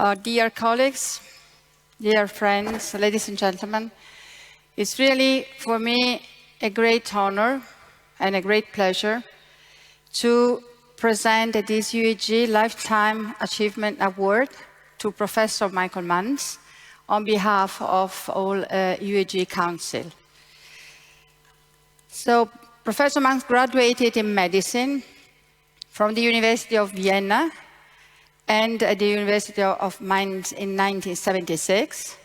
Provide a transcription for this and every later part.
Dear colleagues, dear friends, ladies and gentlemen, it's really for me a great honor and a great pleasure to present this UAG Lifetime Achievement Award to Professor Michael Manns on behalf of all UAG Council. So Professor Manns graduated in medicine from the University of Vienna and at the University of Mainz in 1976.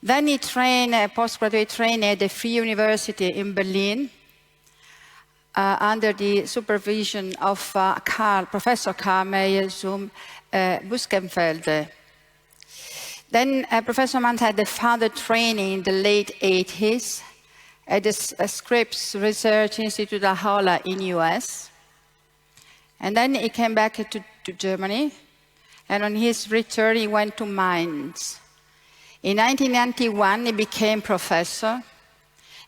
Then he trained, postgraduate training at the Free University in Berlin under the supervision of Professor Karl Meyer zum Buskenfelde. Then Professor Manns had the further training in the late 80s at the Scripps Research Institute La Jolla in US. And then he came back to Germany, and on his return he went to Mainz. In 1991 he became professor,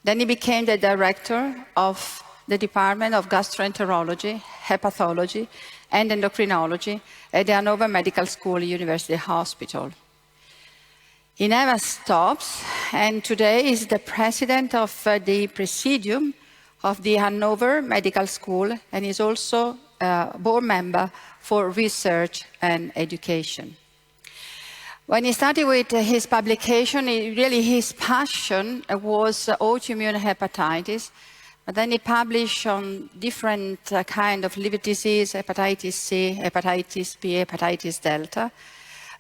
then he became the director of the Department of Gastroenterology, Hepatology and Endocrinology at the Hannover Medical School University Hospital. He never stops, and today is the president of the Presidium of the Hannover Medical School, and is also a board member for research and education. When he started with his publication, his passion was autoimmune hepatitis, but then he published on different kind of liver disease, hepatitis C, hepatitis B, hepatitis delta.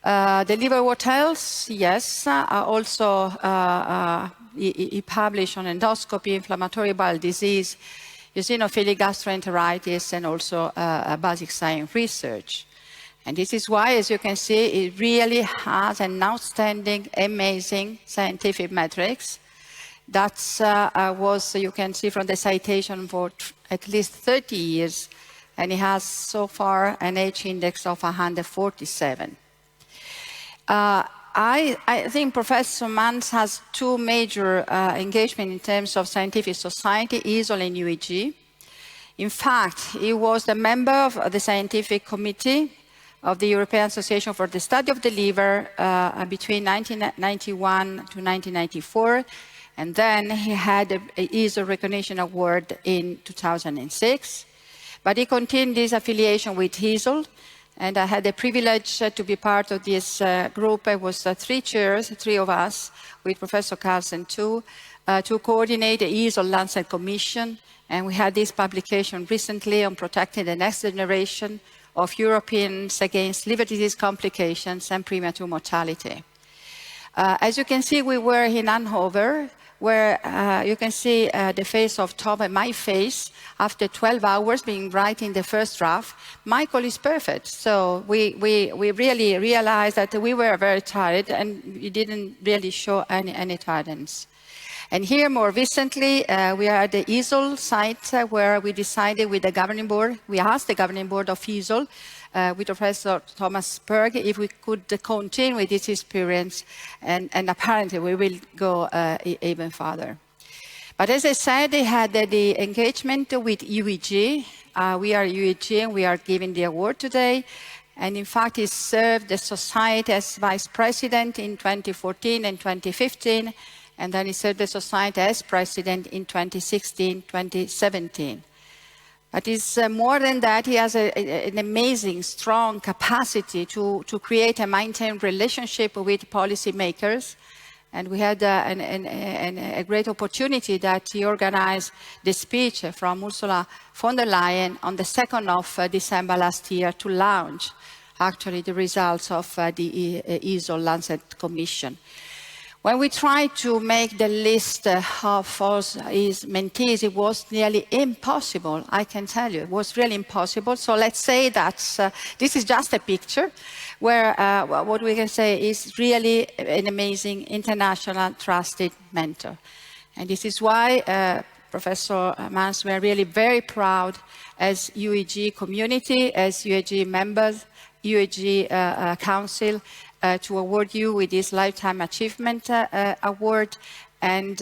The liver what else? Yes, also he published on endoscopy, inflammatory bowel disease, eosinophilic gastroenteritis, and also basic science research. And this is why, as you can see, it really has an outstanding, amazing scientific metrics. That was, you can see from the citation, for at least 30 years, and it has so far an H index of 147. I think Professor Manns has two major engagements in terms of scientific society, EASL and UAG. In fact, he was a member of the scientific committee of the European Association for the Study of the Liver between 1991 to 1994, and then he had an EASL Recognition Award in 2006. But he continued his affiliation with EASL, and I had the privilege to be part of this group. It was three of us, with Professor Carlsen too, to coordinate the EASL Lancet Commission. And we had this publication recently on protecting the next generation of Europeans against liver disease complications and premature mortality. As you can see, we were in Hannover, where you can see the face of Tom and my face after 12 hours being writing the first draft. Michael is perfect. So we really realized that we were very tired, and we didn't really show any tiredness. And here, more recently, we are at the EASL site where we decided with the governing board, we asked the governing board of EASL, with Professor Thomas Berg, if we could continue with this experience, and apparently we will go even further. But as I said, they had the engagement with UEG. We are UEG, and we are giving the award today. And in fact, he served the society as vice president in 2014 and 2015, and then he served the society as president in 2016, 2017. But it's more than that. He has an amazing, strong capacity to create and maintain relationship with policymakers. And we had a great opportunity that he organized the speech from Ursula von der Leyen on the 2nd of December last year to launch, actually, the results of the EASL Lancet Commission. When we tried to make the list of his mentees, it was nearly impossible, I can tell you. It was really impossible. So let's say that this is just a picture where what we can say is really an amazing international trusted mentor. And this is why Professor Manns, we are really very proud as UEG community, as UEG members, UEG Council, to award you with this Lifetime Achievement Award, and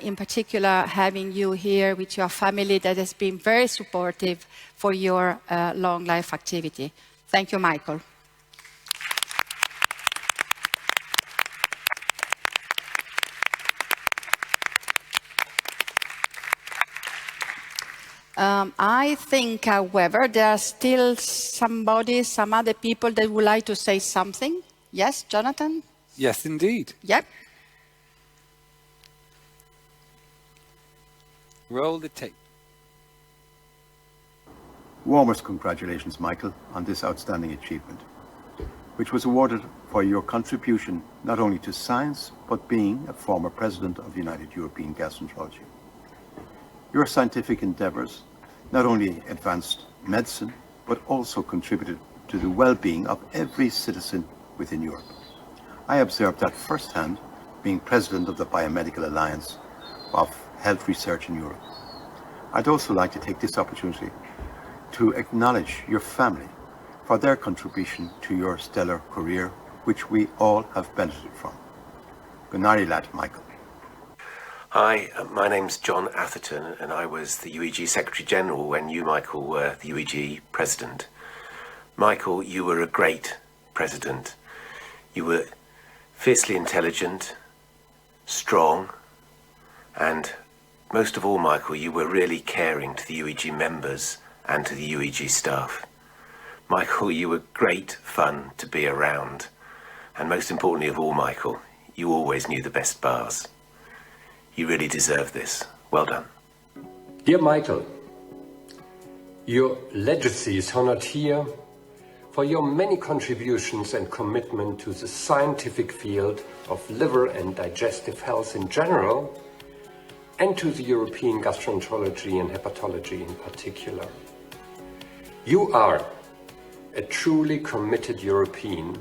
in particular having you here with your family that has been very supportive for your long life activity. Thank you, Michael. I think, however, there are still some other people that would like to say something. Yes, Jonathan? Yes, indeed. Yep. Roll the tape. Warmest congratulations, Michael, on this outstanding achievement, which was awarded for your contribution not only to science, but being a former president of United European Gastroenterology. Your scientific endeavors not only advanced medicine, but also contributed to the well-being of every citizen within Europe. I observed that firsthand, being president of the Biomedical Alliance of Health Research in Europe. I'd also like to take this opportunity to acknowledge your family for their contribution to your stellar career, which we all have benefited from. Good night, lad, Michael. Hi, my name's John Atherton, and I was the UEG Secretary General when you, Michael, were the UEG President. Michael, you were a great President. You were fiercely intelligent, strong, and most of all, Michael, you were really caring to the UEG members and to the UEG staff. Michael, you were great fun to be around. And most importantly of all, Michael, you always knew the best bars. You really deserve this. Well done. Dear Michael, your legacy is honored here for your many contributions and commitment to the scientific field of liver and digestive health in general, and to the European gastroenterology and hepatology in particular. You are a truly committed European,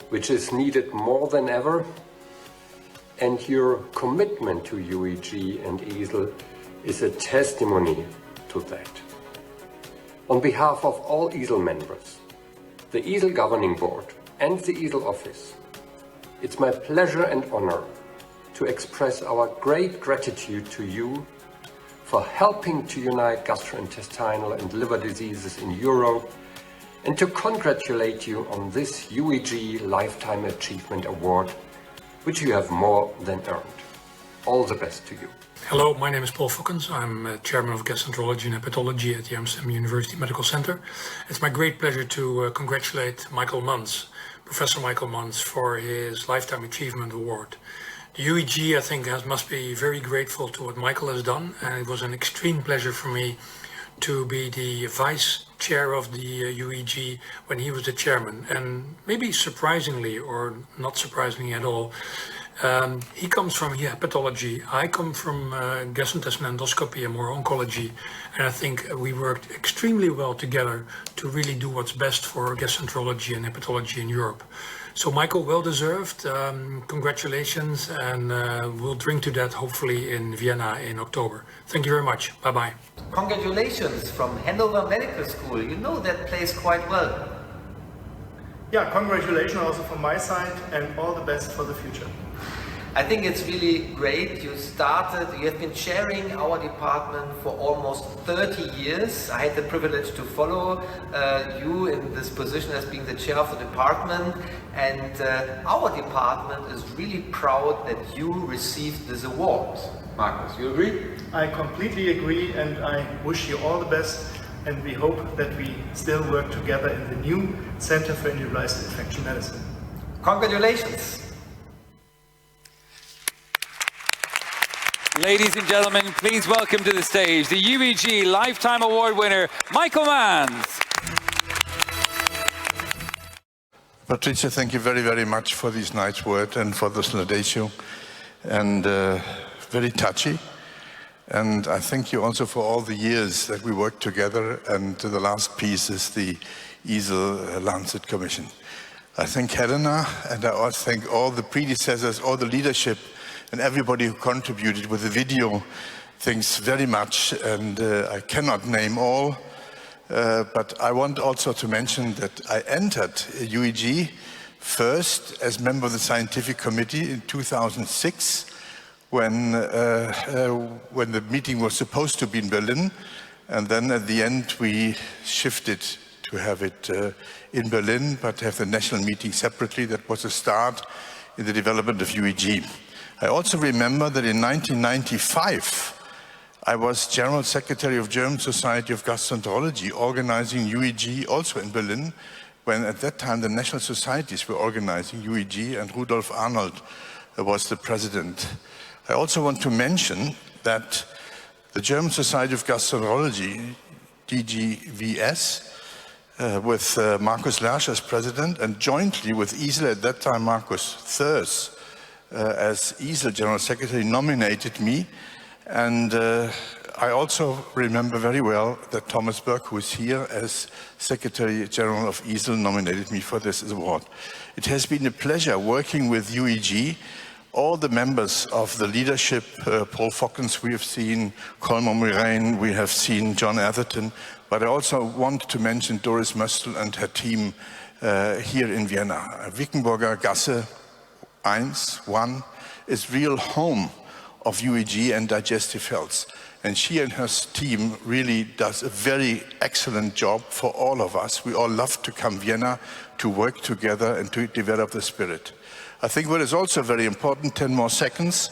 which is needed more than ever, and your commitment to UEG and EASL is a testimony to that. On behalf of all EASL members, the EASL Governing Board and the EASL Office, it's my pleasure and honor to express our great gratitude to you for helping to unite gastrointestinal and liver diseases in Europe, and to congratulate you on this UEG Lifetime Achievement Award, which you have more than earned. All the best to you. Hello, my name is Paul Fokkens. I'm Chairman of Gastroenterology and Hepatology at the Amsterdam University Medical Center. It's my great pleasure to congratulate Michael Mans, Professor Michael Mans, for his Lifetime Achievement Award. The UEG, I think, must be very grateful to what Michael has done, and it was an extreme pleasure for me to be the vice chair of the UEG when he was the chairman. And maybe surprisingly, or not surprisingly at all, he comes from hepatology. I come from gastrointestinal endoscopy and more oncology, and I think we worked extremely well together to really do what's best for gastroenterology and hepatology in Europe. So Michael, well deserved, congratulations, and we'll drink to that hopefully in Vienna in October. Thank you very much, bye-bye. Congratulations from Hanover Medical School, you know that place quite well. Yeah, congratulations also from my side, and all the best for the future. I think it's really great. You have been chairing our department for almost 30 years. I had the privilege to follow you in this position as being the chair of the department, and our department is really proud that you received this award. Marcus, you agree? I completely agree, and I wish you all the best, and we hope that we still work together in the new Center for Individualized Infection Medicine. Congratulations! Ladies and gentlemen, please welcome to the stage the UEG Lifetime Award winner, Michael Mans. Patricia, thank you very, very much for these nice words and for this laudation, and very touchy. And I thank you also for all the years that we worked together, and the last piece is the EASL Lancet Commission. I thank Helena, and I also thank all the predecessors, all the leadership, and everybody who contributed with the video. Thanks very much, and I cannot name all, but I want also to mention that I entered UEG first as member of the scientific committee in 2006, when the meeting was supposed to be in Berlin, and then at the end we shifted to have it in Berlin, but have the national meeting separately. That was a start in the development of UEG. I also remember that in 1995, I was General Secretary of German Society of Gastroenterology, organizing UEG also in Berlin, when at that time the national societies were organizing UEG and Rudolf Arnold was the president. I also want to mention that the German Society of Gastroenterology, DGVS, with Markus Lersch as president, and jointly with ISEL, at that time Markus Thurs, as ISEL General Secretary, nominated me. And I also remember very well that Thomas Burke, who is here as Secretary General of ISEL, nominated me for this award. It has been a pleasure working with UEG. All the members of the leadership, Paul Fockens, we have seen, Colmar Murain, we have seen John Atherton, but I also want to mention Doris Möstl and her team here in Vienna. Wickenburger Gasse 1 is real home of UEG and digestive health. And she and her team really does a very excellent job for all of us. We all love to come to Vienna to work together and to develop the spirit. I think what is also very important, 10 more seconds,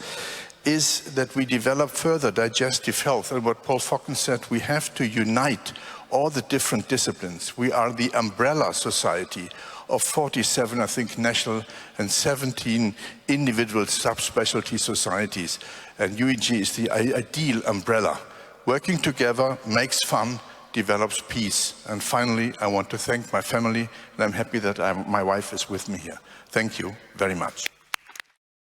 is that we develop further digestive health. And what Paul Focken said, we have to unite all the different disciplines. We are the umbrella society of 47, I think, national and 17 individual subspecialty societies. And UEG is the ideal umbrella. Working together makes fun, develops peace. And finally, I want to thank my family, and I'm happy that my wife is with me here. Thank you very much.